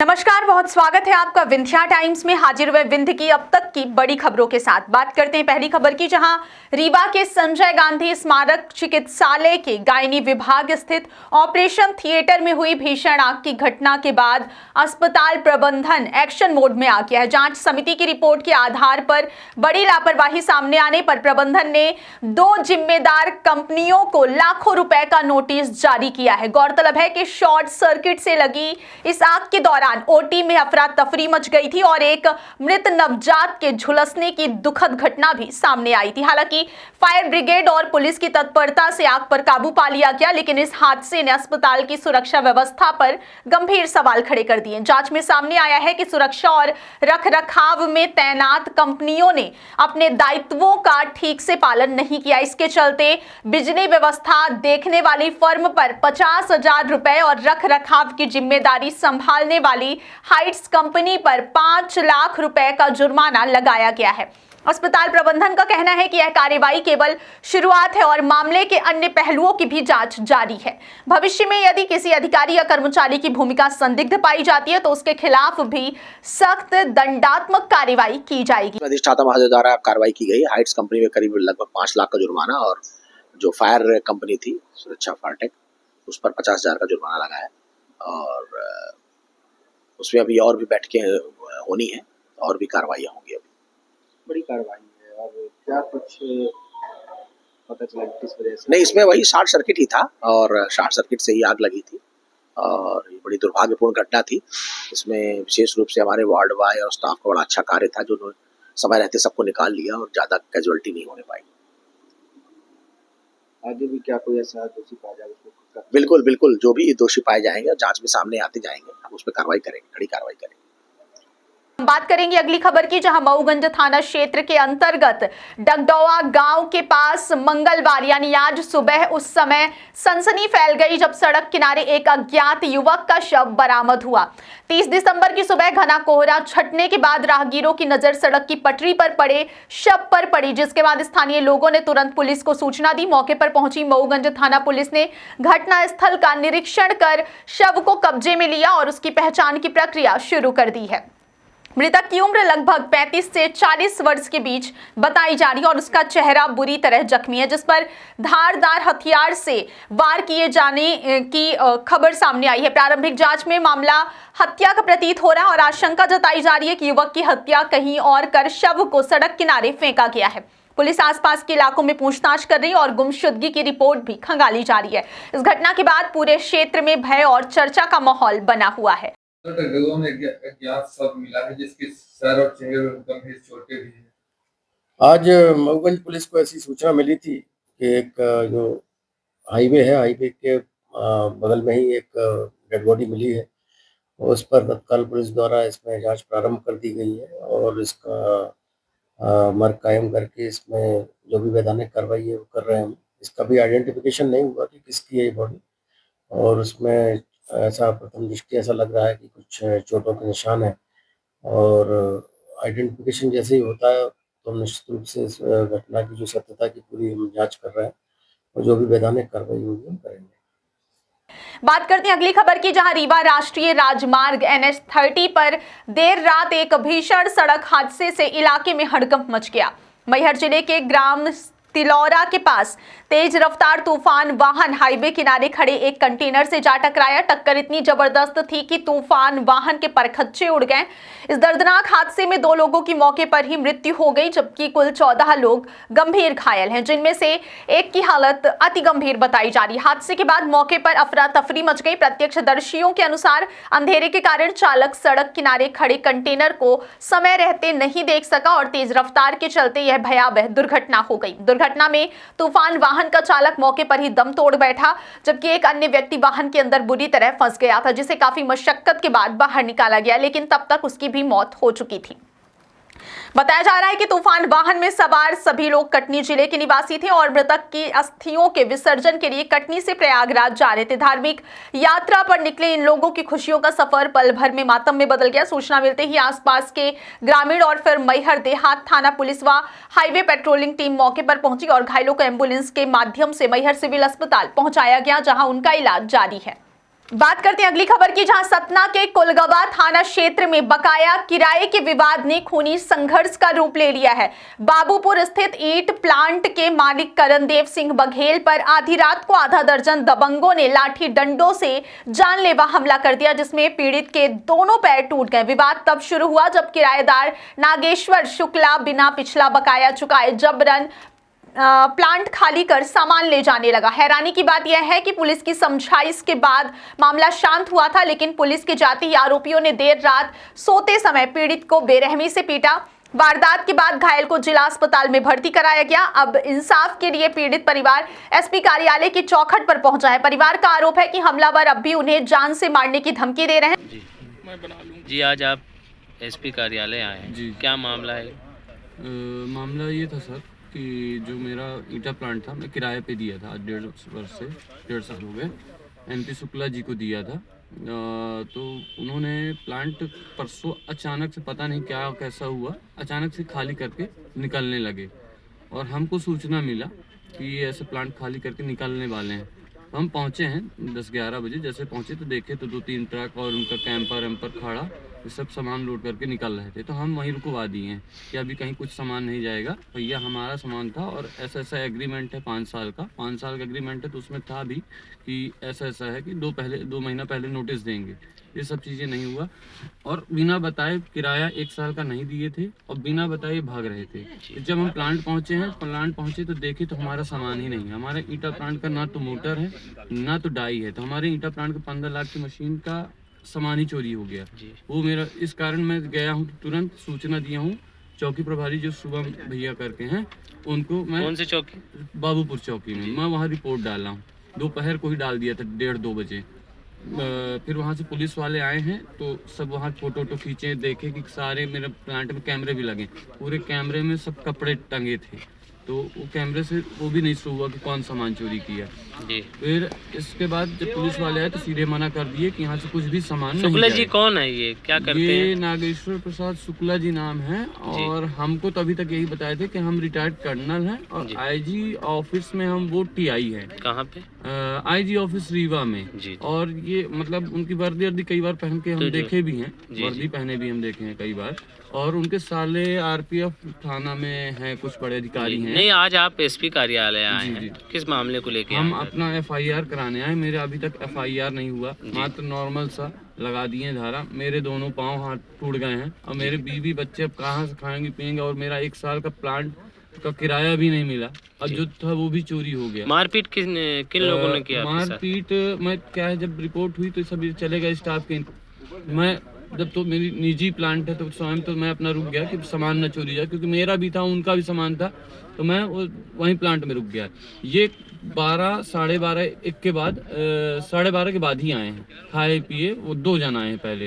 नमस्कार, बहुत स्वागत है आपका विंध्या टाइम्स में। हाजिर हुए विंध्य की अब तक की बड़ी खबरों के साथ बात करते हैं पहली खबर की, जहां रीवा के संजय गांधी स्मारक चिकित्सालय के गायनी विभाग स्थित ऑपरेशन थिएटर में हुई भीषण आग की घटना के बाद अस्पताल प्रबंधन एक्शन मोड में आ गया है। जांच समिति की रिपोर्ट के आधार पर बड़ी लापरवाही सामने आने पर प्रबंधन ने 2 जिम्मेदार कंपनियों को लाखों रुपए का नोटिस जारी किया है। गौरतलब है कि शॉर्ट सर्किट से लगी इस आग के दौरान ओटी में अफरा तफरी मच गई थी और एक मृत नवजात के झुलसने की दुखद घटना भी सामने आई थी। हालांकि फायर ब्रिगेड और पुलिस की तत्परता से आग पर काबू पा लिया गया, लेकिन इस हादसे ने अस्पताल की सुरक्षा व्यवस्था पर गंभीर सवाल खड़े कर दिए। जांच में सामने आया है कि सुरक्षा और रखरखाव में तैनात कंपनियों ने अपने दायित्वों का ठीक से पालन नहीं किया। इसके चलते बिजली व्यवस्था देखने वाली फर्म पर 50,000 रुपए और रखरखाव की जिम्मेदारी संभालने वाली हाइट्स कंपनी पर 5 लाख रुपए का जुर्माना लगाया गया है। अस्पताल प्रबंधन का कहना है कि यह कार्रवाई केवल शुरुआत है और मामले के अन्य पहलुओं की भी जांच जारी है। भविष्य में यदि किसी अधिकारी या कर्मचारी की भूमिका संदिग्ध पाई जाती है तो उसके खिलाफ भी सख्त दंडात्मक कार्रवाई की जाएगी। अधिष्ठाता महोदय द्वारा कार्रवाई की गई। हाइट्स कंपनी में करीब लगभग 5 लाख का जुर्माना और जो फायर कंपनी थी सुरक्षा फायरटेक, उस पर 50,000 का जुर्माना लगा है और उसमें अभी और भी बैठकें होनी है और भी कार्रवाइयाँ होंगी। अभी बड़ी कार्रवाई है और क्या कुछ पता चला किस वजह से? नहीं, इसमें वही शॉर्ट सर्किट ही था और शॉर्ट सर्किट से ही आग लगी थी और ये बड़ी दुर्भाग्यपूर्ण घटना थी। इसमें विशेष रूप से हमारे वार्ड बॉय और स्टाफ का बड़ा अच्छा कार्य था, जो समय रहते सबको निकाल लिया और ज़्यादा कैजुअलिटी नहीं होने पाई। आगे भी क्या कोई ऐसा दोषी पाया जाए उसको? बिल्कुल बिल्कुल, जो भी दोषी पाए जाएंगे जांच में सामने आते जाएंगे, हम उस पर कार्रवाई करेंगे, कड़ी कार्रवाई करेंगे। बात करेंगे अगली खबर की, जहां मऊगंज थाना क्षेत्र के अंतर्गत डगडौआ गांव के पास मंगलवार यानी आज सुबह उस समय सनसनी फैल गई जब सड़क किनारे एक अज्ञात युवक का शव बरामद हुआ। 30 दिसंबर की सुबह घना कोहरा छटने के बाद राहगीरों की नजर सड़क की पटरी पर पड़े शव पर पड़ी, जिसके बाद स्थानीय लोगों ने तुरंत पुलिस को सूचना दी। मौके पर पहुंची मऊगंज थाना पुलिस ने घटनास्थल का निरीक्षण कर शव को कब्जे में लिया और उसकी पहचान की प्रक्रिया शुरू कर दी है। मृतक की उम्र लगभग 35 से 40 वर्ष के बीच बताई जा रही है और उसका चेहरा बुरी तरह जख्मी है, जिस पर धारदार हथियार से वार किए जाने की खबर सामने आई है। प्रारंभिक जांच में मामला हत्या का प्रतीत हो रहा है और आशंका जताई जा रही है कि युवक की हत्या कहीं और कर शव को सड़क किनारे फेंका गया है। पुलिस आसपास के इलाकों में पूछताछ कर रही है और गुमशुदगी की रिपोर्ट भी खंगाली जा रही है। इस घटना के बाद पूरे क्षेत्र में भय और चर्चा का माहौल बना हुआ है। डगडौआ में अज्ञात शव मिला है जिसके सर और चेहरे पर गंभीर चोटें भी हैं। आज मऊगंज पुलिस को ऐसी सूचना मिली थी कि एक जो हाईवे है, हाईवे के बगल में ही एक डेड बॉडी मिली है। उस पर तत्काल पुलिस द्वारा इसमें जांच प्रारंभ कर दी गई है और इसका मर्ग कायम करके इसमें जो भी वैधानिक कार्रवाई है वो कर रहे हैं हम। इसका भी आइडेंटिफिकेशन नहीं हुआ कि किसकी है ये बॉडी, और उसमें ऐसा प्रथम दृष्टि ऐसा लग रहा है कि कुछ चोटों के निशान है और आइडेंटिफिकेशन जैसे ही होता है तो हम निश्चित रूप से इस घटना की जो सत्यता की पूरी हम जांच कर रहे हैं और जो भी वैधानिक कार्रवाई होगी हम करेंगे। बात करते हैं अगली खबर की, जहां रीवा राष्ट्रीय राजमार्ग NH 30 पर देर रात एक भीषण सड़क हादसे से इलाके में हड़कंप मच गया। मैहर जिले के ग्राम तिलौरा के पास तेज रफ्तार तूफान वाहन हाईवे किनारे खड़े एक कंटेनर से जा टकराया। टक्कर इतनी जबरदस्त थी कि तूफान वाहन के परखच्चे उड़ गए। इस दर्दनाक हादसे में 2 लोगों की मौके पर ही मृत्यु हो गई, जबकि कुल 14 लोग गंभीर घायल हैं, जिनमें से एक की हालत अति गंभीर बताई जा रही है। हादसे के बाद मौके पर अफरा तफरी मच गई। प्रत्यक्षदर्शियों के अनुसार अंधेरे के कारण चालक सड़क किनारे खड़े कंटेनर को समय रहते नहीं देख सका और तेज रफ्तार के चलते यह भयावह दुर्घटना हो गई। दुर्घटना में तूफान वाहन का चालक मौके पर ही दम तोड़ बैठा, जबकि एक अन्य व्यक्ति वाहन के अंदर बुरी तरह फंस गया था, जिसे काफी मशक्कत के बाद बाहर निकाला गया, लेकिन तब तक उसकी भी मौत हो चुकी थी। बताया जा रहा है कि तूफान वाहन में सवार सभी लोग कटनी जिले के निवासी थे और मृतक की अस्थियों के विसर्जन के लिए कटनी से प्रयागराज जा रहे थे। धार्मिक यात्रा पर निकले इन लोगों की खुशियों का सफर पल भर में मातम में बदल गया। सूचना मिलते ही आसपास के ग्रामीण और फिर मैहर देहात थाना पुलिस व हाईवे पेट्रोलिंग टीम मौके पर पहुंची और घायलों को एम्बुलेंस के माध्यम से मैहर सिविल अस्पताल पहुंचाया गया, जहां उनका इलाज जारी है। बात करते हैं अगली खबर की, जहां सतना के कुलगवा थाना क्षेत्र में बकाया किराए के विवाद ने खूनी संघर्ष का रूप ले लिया है। बाबूपुर स्थित ईंट प्लांट के मालिक करणदेव सिंह बघेल पर आधी रात को आधा दर्जन दबंगों ने लाठी डंडों से जानलेवा हमला कर दिया, जिसमें पीड़ित के दोनों पैर टूट गए। विवाद तब शुरू हुआ जब किराएदार नागेश्वर शुक्ला बिना पिछला बकाया चुकाए जबरन प्लांट खाली कर सामान ले जाने लगा। हैरानी की बात यह है कि पुलिस की समझाइश के बाद मामला शांत हुआ था, लेकिन पुलिस के जाते ही आरोपियों ने देर रात सोते समय पीड़ित को बेरहमी से पीटा। वारदात के बाद घायल को जिला अस्पताल में भर्ती कराया गया। अब इंसाफ के लिए पीड़ित परिवार एसपी कार्यालय की चौखट पर पहुंचा है। परिवार का आरोप है कि हमलावर अब भी उन्हें जान से मारने की धमकी दे रहे हैं। जी आज आप एसपी कार्यालय आए हैं जी, क्या मामला है? मामला ये था सर कि जो मेरा ईटा प्लांट था मैं किराए पे दिया था, आज 1.5 साल हो गए। एनपी शुक्ला जी को दिया था। तो उन्होंने प्लांट परसों अचानक से, पता नहीं क्या कैसा हुआ, अचानक से खाली करके निकलने लगे और हमको सूचना मिला कि ये ऐसे प्लांट खाली करके निकलने वाले हैं। तो हम पहुँचे हैं 10-11 बजे। जैसे पहुँचे तो देखे तो 2-3 ट्रक और उनका कैंपर एम्पर खड़ा, ये सब सामान लोड करके निकल रहे थे। तो हम वहीं रुकवा दिए हैं कि अभी कहीं कुछ सामान नहीं जाएगा, भैया हमारा सामान था और ऐसा ऐसा एग्रीमेंट है 5 साल का। 5 साल का एग्रीमेंट है, तो उसमें था भी कि ऐसा ऐसा है कि 2 महीना पहले नोटिस देंगे। ये सब चीज़ें नहीं हुआ और बिना बताए किराया 1 साल का नहीं दिए थे और बिना बताए भाग रहे थे। जब हम प्लांट पहुँचे तो देखे तो हमारा सामान ही नहीं है। हमारे ईटा प्लांट का ना तो मोटर है ना तो डाई है। तो हमारे ईटा प्लांट का 15 लाख की मशीन का सामान ही चोरी हो गया। वो मेरा, इस कारण मैं गया हूँ, तुरंत सूचना दिया हूँ चौकी प्रभारी जो शुभम भैया करके हैं उनको। मैं कौन सी चौकी? बाबूपुर चौकी में मैं वहाँ रिपोर्ट डाला हूँ। दोपहर को ही डाल दिया था 1:30-2 बजे। फिर वहाँ से पुलिस वाले आए हैं तो सब वहाँ फोटो खींचे, देखे कि सारे मेरे प्लांट में कैमरे भी लगे, पूरे कैमरे में सब कपड़े टंगे थे। तो वो कैमरे से वो भी नहीं शो हुआ कि कौन सामान चोरी किया जी। फिर इसके बाद जब पुलिस वाले आए तो सीधे मना कर दिए कि यहाँ से कुछ भी सामान शुक्ला जी कौन है, ये क्या करते हैं? ये नागेश्वर प्रसाद शुक्ला जी नाम है और हमको तो अभी तक यही बताए थे कि हम रिटायर्ड कर्नल हैं और आईजी ऑफिस में हम वो टीआई है। कहाँ पे? आईजी ऑफिस रीवा में जी। और ये मतलब उनकी वर्दी कई बार पहन के हम देखे भी हैं, वर्दी पहने भी हम देखे हैं कई बार। और उनके साले आरपीएफ थाना में हैं, कुछ बड़े अधिकारी हैं। नहीं, आज आप एसपी कार्यालय आए हैं, किस मामले को लेके? हम अपना एफआईआर कराने आए। मेरे अभी तक एफआईआर नहीं हुआ, मात्र नॉर्मल सा लगा दिए धारा। मेरे दोनों पाँव हाथ टूट गए हैं और मेरे बीवी बच्चे अब कहाँ से खाएंगे पियेंगे और मेरा 1 साल का प्लांट का किराया भी नहीं मिला और जो था वो भी चोरी हो गया। मारपीट किन लोगों ने किया? मारपीट मैं क्या है, जब रिपोर्ट हुई तो सभी चले गए स्टाफ के। मैं जब तो मेरी निजी प्लांट है तो स्वयं तो मैं अपना रुक गया कि सामान न चोरी जाए, क्योंकि मेरा भी था उनका भी सामान था, तो मैं वहीं प्लांट में रुक गया। ये 12, साढ़े 12, 1 के बाद 12:30 के बाद ही आए हैं, खाए पिए। वो 2 जन आए हैं पहले,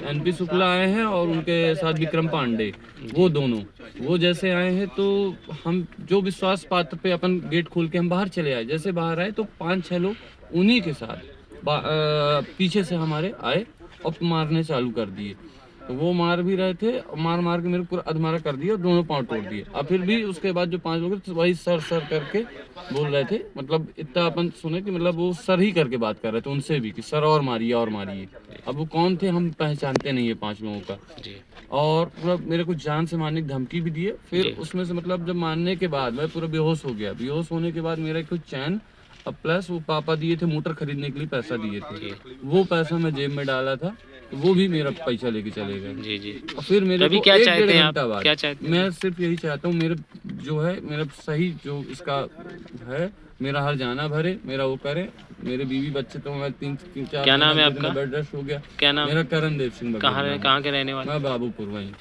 एनपी शुक्ला आए हैं और उनके साथ विक्रम पांडे, वो दोनों। वो जैसे आए हैं तो हम जो विश्वास पात्र पे अपन गेट खोल के हम बाहर चले आए। जैसे बाहर आए तो 5-6 लोग उन्हीं के साथ पीछे से हमारे आए और मारने चालू कर दिए। तो वो मार भी रहे थे, मार के मेरे पूरा अधमारा कर दिया और दोनों पाँव तोड़ दिए। और फिर भी उसके बाद जो 5 लोग थे वही सर करके बोल रहे थे, मतलब इतना अपन सुने कि मतलब वो सर ही करके बात कर रहे थे उनसे भी कि सर और मारिए। अब वो कौन थे हम पहचानते नहीं है 5 लोगों का। और मतलब मेरे को जान से मारने की धमकी भी दिए। फिर उसमें से मतलब जब मारने के बाद मैं पूरा बेहोश हो गया। बेहोश होने के बाद मेरा कुछ चैन अब प्लस वो पापा दिए थे मोटर खरीदने के लिए पैसा दिए थे, वो पैसा मैं जेब में डाला था, तो वो भी मेरा पैसा लेके चले गए। जी। और फिर मेरे अभी को क्या 1-1.5 चाहते हैं घंटा आप? बाद क्या चाहते हैं? मैं सिर्फ यही चाहता हूँ, मेरे जो है मेरा सही जो इसका है मेरा हर जाना भरे, मेरा वो करे। मेरे बीवी बच्चे तो मैं 3-4 क्या नाम है आपका? बेड रेस्ट हो गया। क्या नाम? मेरा करणदेव सिंह। कहाँ के रहने वाले? मैं बाबूपुर वहीं।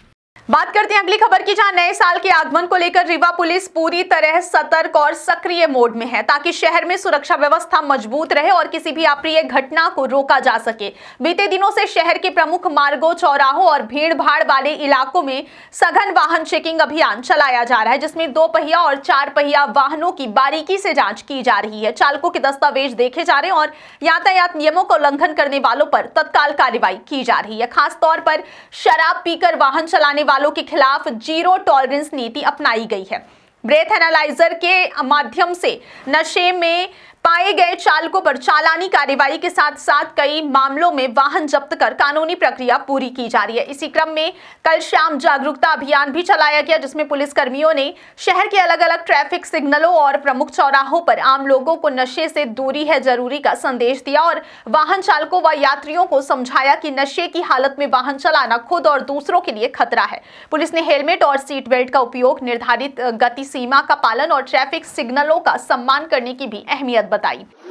बात करते हैं अगली खबर की, जहां नए साल के आगमन को लेकर रीवा पुलिस पूरी तरह सतर्क और सक्रिय मोड में है, ताकि शहर में सुरक्षा व्यवस्था मजबूत रहे और किसी भी अप्रिय घटना को रोका जा सके। बीते दिनों से शहर के प्रमुख मार्गों, चौराहों और भीड़ भाड़ वाले इलाकों में सघन वाहन चेकिंग अभियान चलाया जा रहा है, जिसमें 2 पहिया और 4 पहिया वाहनों की बारीकी से जांच की जा रही है। चालकों के दस्तावेज देखे जा रहे हैं और यातायात नियमों का उल्लंघन करने वालों पर तत्काल कार्रवाई की जा रही है। खास तौर पर शराब पीकर वाहन चलाने वालों के खिलाफ 0 टॉलरेंस नीति अपनाई गई है। ब्रेथ एनालाइजर के माध्यम से नशे में पाए गए चालकों पर चालानी कार्रवाई के साथ साथ कई मामलों में वाहन जब्त कर कानूनी प्रक्रिया पूरी की जा रही है। इसी क्रम में कल शाम जागरूकता अभियान भी चलाया गया, जिसमें पुलिस कर्मियों ने शहर के अलग अलग ट्रैफिक सिग्नलों और प्रमुख चौराहों पर आम लोगों को नशे से दूरी है जरूरी का संदेश दिया और वाहन चालकों व यात्रियों को समझाया कि नशे की हालत में वाहन चलाना खुद और दूसरों के लिए खतरा है। पुलिस ने हेलमेट और सीट बेल्ट का उपयोग, निर्धारित गति सीमा का पालन और ट्रैफिक सिग्नलों का सम्मान करने की भी अहमियत बताई।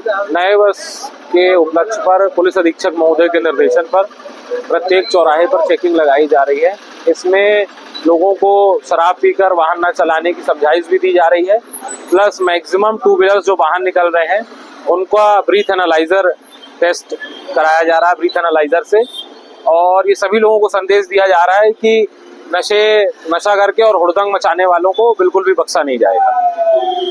नए वर्ष के उपलक्ष्य पर पुलिस अधीक्षक महोदय के निर्देशन पर प्रत्येक चौराहे पर चेकिंग लगाई जा रही है। इसमें लोगों को शराब पीकर वाहन न चलाने की समझाइश भी दी जा रही है, प्लस मैक्सिमम टू व्हीलर्स जो बाहर निकल रहे हैं उनका ब्रीथ एनालाइजर टेस्ट कराया जा रहा है ब्रीथ एनालाइजर से। और ये सभी लोगों को संदेश दिया जा रहा है कि नशा करके और हुड़दंग मचाने वालों को बिल्कुल भी बख्शा नहीं जाएगा।